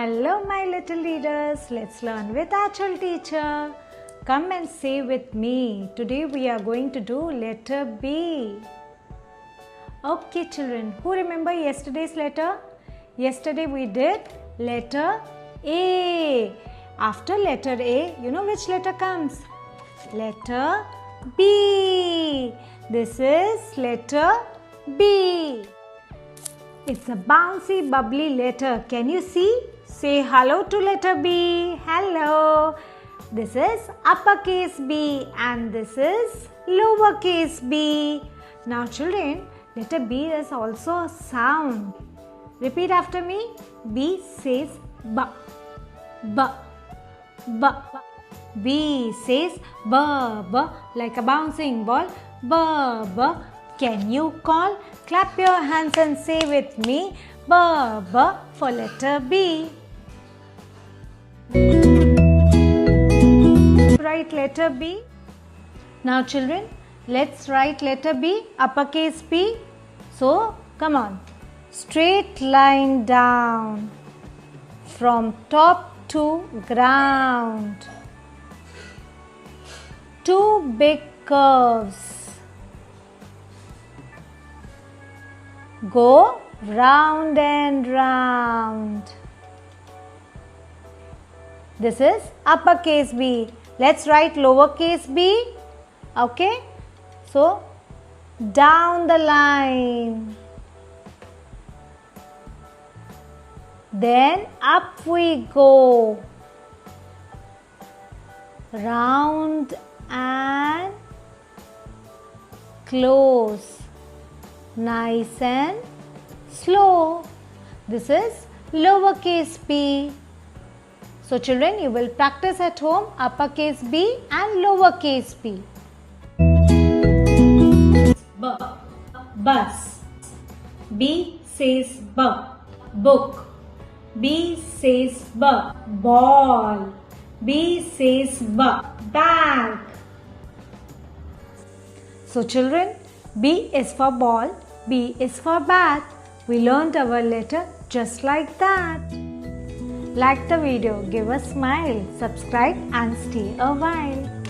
Hello my little leaders, let's learn with Aanchal Teacher. Come and say with me. Today we are going to do letter B. Okay children, who remember yesterday's letter? Yesterday we did letter A. After letter A, you know which letter comes? Letter B. This is letter B. It's a bouncy, bubbly letter. Can you see? Say hello to letter B. Hello. This is uppercase B and this is lowercase b. Now children, letter B is also a sound. Repeat after me. B says B. B. B. B says B. B like a bouncing ball. B. B. Can you call? Clap your hands and say with me. B. B for letter B. Write letter B. Now children, let's write letter B, uppercase B. So come on, straight line down from top to ground. Two big curves. Go round and round. This is uppercase B. Let's write lowercase b. Okay. So, down the line. Then up we go. Round and close. Nice and slow. This is lowercase b. So children, you will practice at home uppercase B and lowercase b. B. Bus. B says B. Book. B says B. Ball. B says B. Bag. So children, B is for ball, B is for bag. We learned our letter just like that. Like the video, give a smile, subscribe and stay a while.